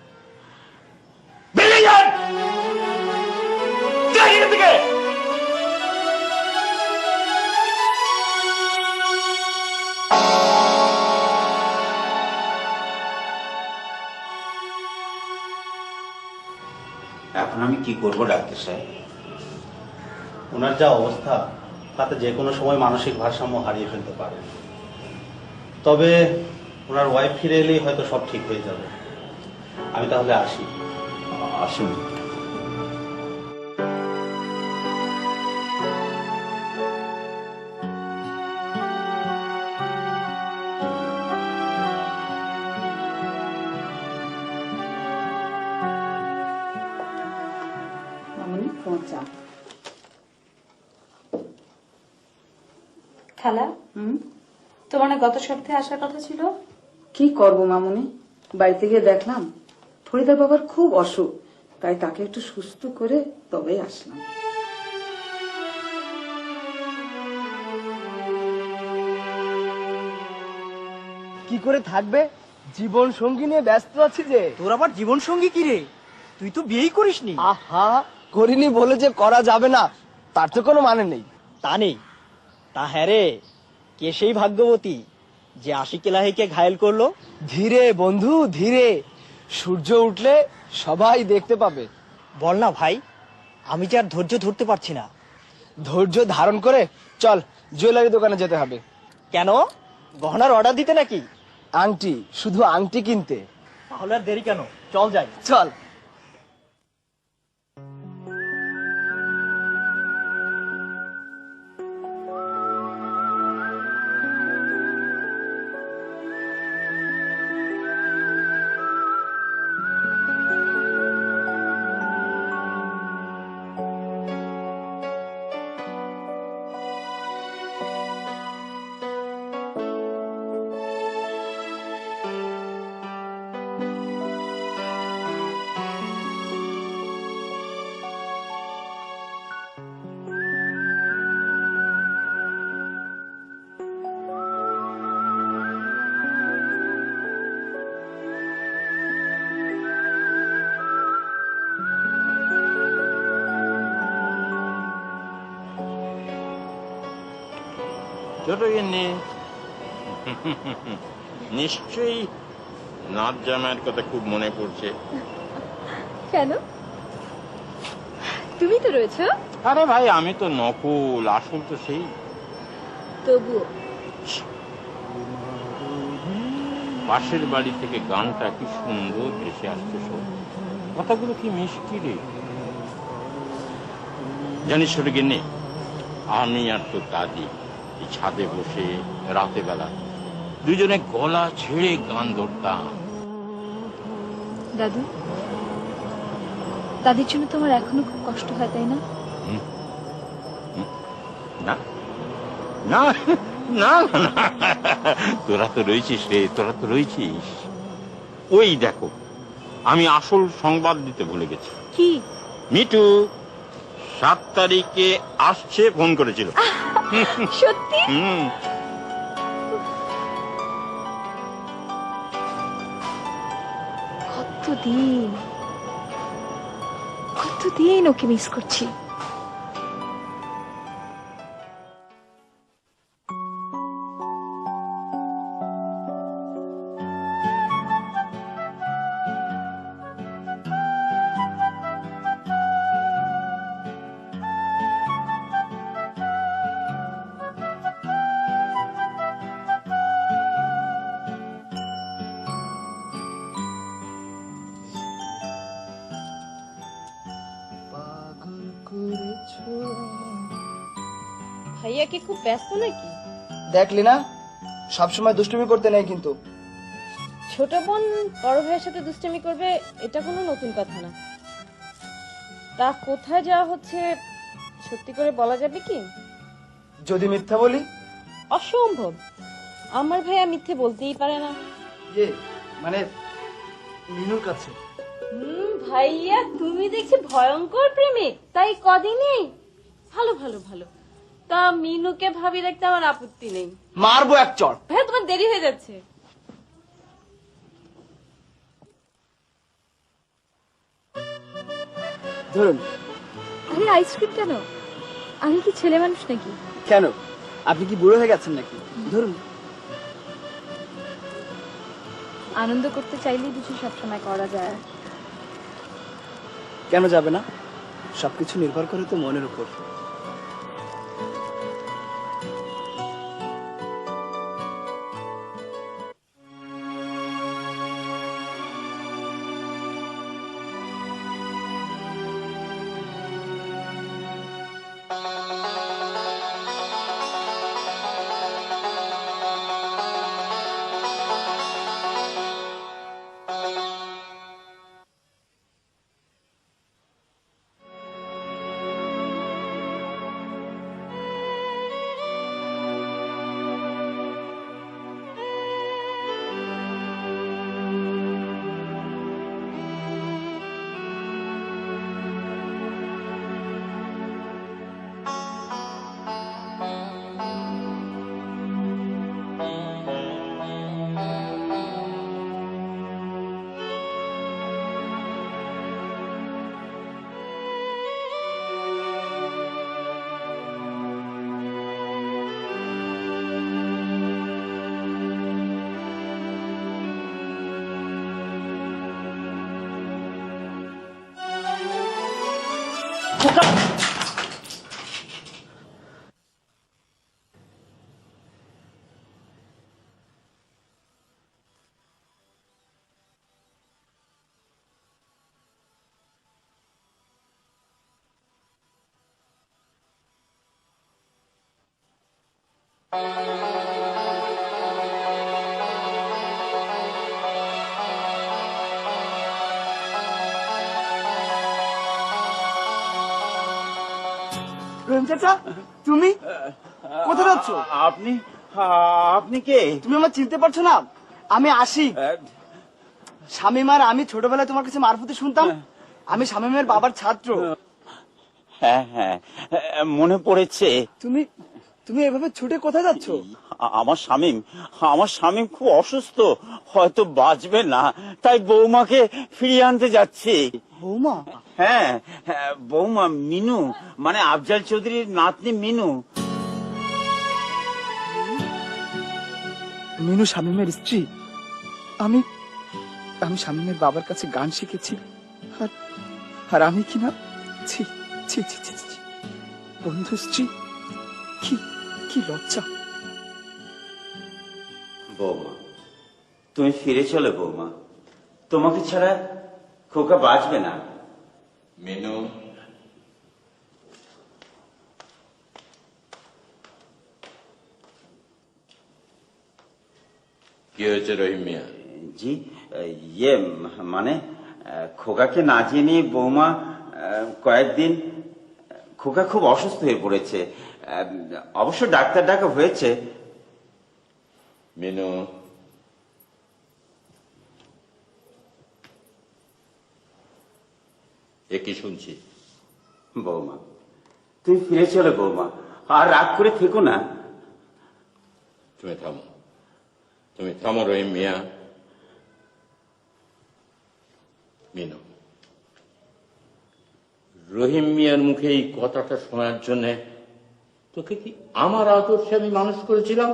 বেরিয়ে যান জায়গা থেকে। এখন আমি কি করব ডাক্তার সাহেব? ওনার যা অবস্থা তাতে যে কোনো সময় মানসিক ভারসাম্য হারিয়ে ফেলতে পারে। তবে ওনার ওয়াইফ ফিরে এলেই হয়তো সব ঠিক হয়ে যাবে। আমি তাহলে আসি। আসুন। খালা, তোমার না গত সপ্তাহে আসার কথা ছিল? কি করব মামুনি, বাড়িতে গিয়ে দেখলাম ফরিদার বাবার খুব অসুখ, তাই তাকে একটু সুস্থ করে তবেই আসলাম। কি করে থাকবে, জীবন সঙ্গী নিয়ে ব্যস্ত আছি যে। তোর আবার জীবন সঙ্গী কি রে? তুই তো বিয়েই করিসনি। আহা, করিনি বলে যে করা যাবে না তার তো কোনো মানে নেই। তা নেই? তা হ্যাঁ রে, কে সেই ভাগ্যবতী যে আশিক এলাহিকে ঘায়েল করলো? ধীরে বন্ধু ধীরে, সূর্য উঠলে সবাই দেখতে পাবে। বল না ভাই, আমি যে আর ধৈর্য ধরতে পারছি না। ধৈর্য ধারণ করে চল, জুয়েলারি দোকানে যেতে হবে। কেন, গহনার অর্ডার দিতে নাকি? আংটি, শুধু আংটি কিনতে। তাহলে আর দেরি কেন, চল যাই। চল। ছোট গিন্নি, নিশ্চয়ই নাচ জামাইয়ের কথা খুব মনে পড়ছে। কেন, তুমি তো রয়েছো। আরে ভাই, আমি তো নকুল, আসল তো সেই। তবুও পাশের বাড়ি থেকে গানটা কি সুন্দর ভেসে আসছে, সব কথাগুলো কি মিষ্টি রে। জানিস ছোট গিন্নি, আমি আর তো দাদি এই ছাদে বসে রাতে বেলা দুজনে গলা ছেড়ে গান ধরতাম। দাদু, দাদির জন্য তোমার এখনো খুব কষ্ট হয়, তাই না? না না না না, তোরা তো রয়েছিস রে, তোরা তো রয়েছিস। ওই দেখো, আমি আসল সংবাদ দিতে ভুলে গেছি। কি? মিটু 7 তারিখে আসছে, ফোন করেছিল। সত্যি? কতদিন ওকে মিস করছি। ভাইয়া কি খুব ব্যস্ত নাকি? দেখলি না, সবসময় দুষ্টুমি করতে নেই কিন্তু। ছোট বোন বড় ভাইয়ের সাথে দুষ্টামি করবে এটা কোনো নতুন কথা না। তা কোথায় যাওয়া হচ্ছে সত্যি করে বলা যাবে কি? যদি মিথ্যা বলি? অসম্ভব, আমার ভাইয়া মিথ্যে বলতেই পারে না। মানে মিনুর কাছে। ভাইয়া তুমি দেখছি ভয়ঙ্কর প্রেমিক, তাই কদিনই? ভালো ভালো ভালো। তা মিনুকে ভাবি দেখতে আমার আপত্তি নেই। মারবো এক চড়। ভাইয়া তোমার দেরি হয়ে যাচ্ছে। ধরুন। আরে আইসক্রিম কেন? আমি কি ছেলে মানুষ নাকি? কেন, আপনি কি বুড়ো হয়ে গেছেন নাকি? ধরুন। আনন্দ করতে চাইলেই বুঝি সবসময় করা যায়। কেন যাবে না? সবকিছু নির্ভর করে তো মনের উপর। রহিম চাচা, তুমি কোথায় যাচ্ছ? আপনি কে? তুমি আমার চিনতে পারছো না? আমি আশিক। শামীমার আমি ছোটবেলায় তোমার কাছে মারফতে শুনতাম। আমি শামীমের বাবার ছাত্র। হ্যাঁ হ্যাঁ, মনে পড়েছে। তুমি এভাবে ছুটে কোথায় যাচ্ছ? আমার স্বামী খুব অসুস্থ, হয়তো বাঁচবে না, তাই বৌমাকে ফিরিয়ে আনতে যাচ্ছি। বৌমা? হ্যাঁ, বৌমা মিনু, মানে আফজাল চৌধুরীর নাতনি মিনু। মিনু শামীমের স্ত্রী? আমি শামীমের বাবার কাছে গান শিখেছি, আর আমি কিনা ছি ছি ছি ছি ছি, বন্ধু স্ত্রী, কি লজ্জা। বৌমা, তুমি ফিরে চলো বৌমা, তোমাকে ছাড়া খোকা বাঁচবে না। মিনু, কি হয়েছে রহিম মিয়া? জি, মানে খোকাকে না জেনে বৌমা কয়েকদিন, খোকা খুব অসুস্থ হয়ে পড়েছে, অবশ্য ডাক্তার ডাকা হয়েছে। মিনু, এ কি শুনছি? বৌমা, তুমি ফিরে চলো বৌমা, আর রাগ করে থেকো না। তুমি থামো রহিম মিয়া। মিনু, রহিম মিয়ার মুখে এই কথাটা শোনার জন্য তোকে কি আমার আদর্শে আমি মানুষ করেছিলাম?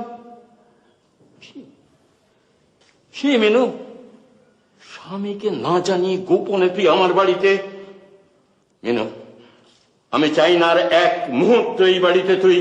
সে মিনু, স্বামীকে না জানিয়ে গোপনে তুই আমার বাড়িতে। মিনু, আমি চাই না আর এক মুহূর্ত এই বাড়িতে তুই।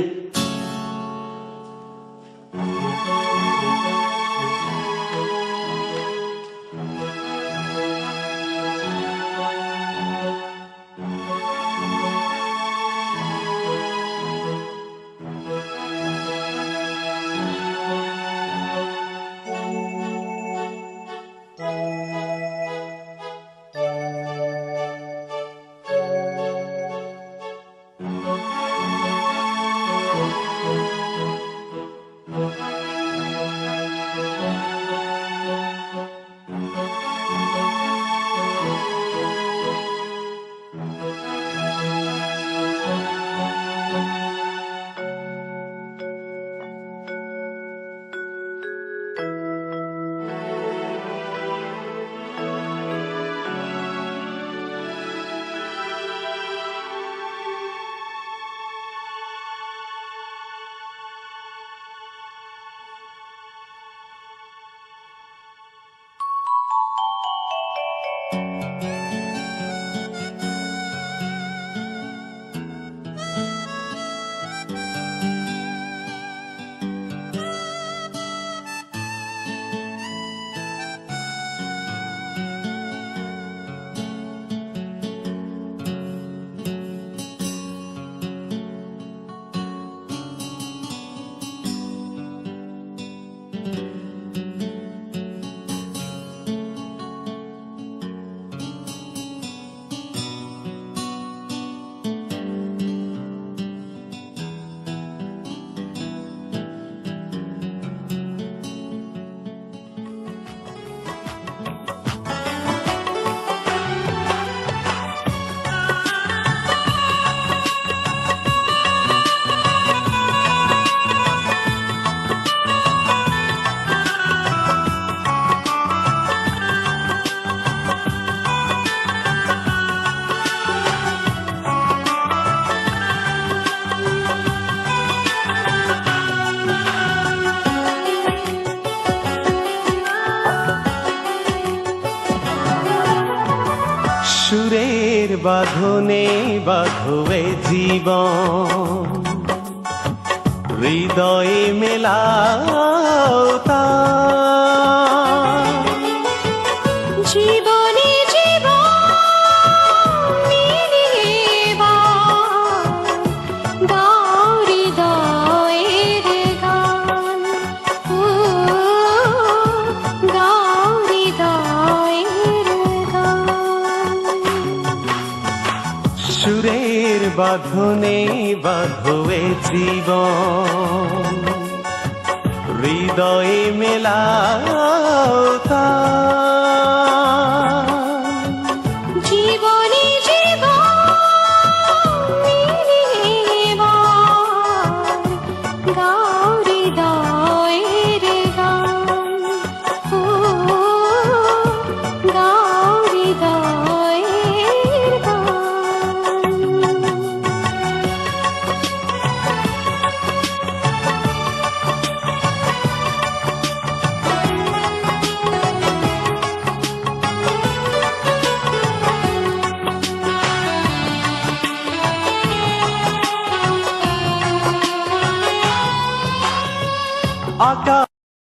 সুরের বাঁধনে বাঁধবে জীবন, হৃদয়ে মেলাও তার। জীবনে জীবন মিলিয়ে গাও হৃদয়ের গান, গাও হৃদয়ের গান। সুরের বাঁধনে বাঁধবে জীবন, হৃদয়ে মেলাও তার।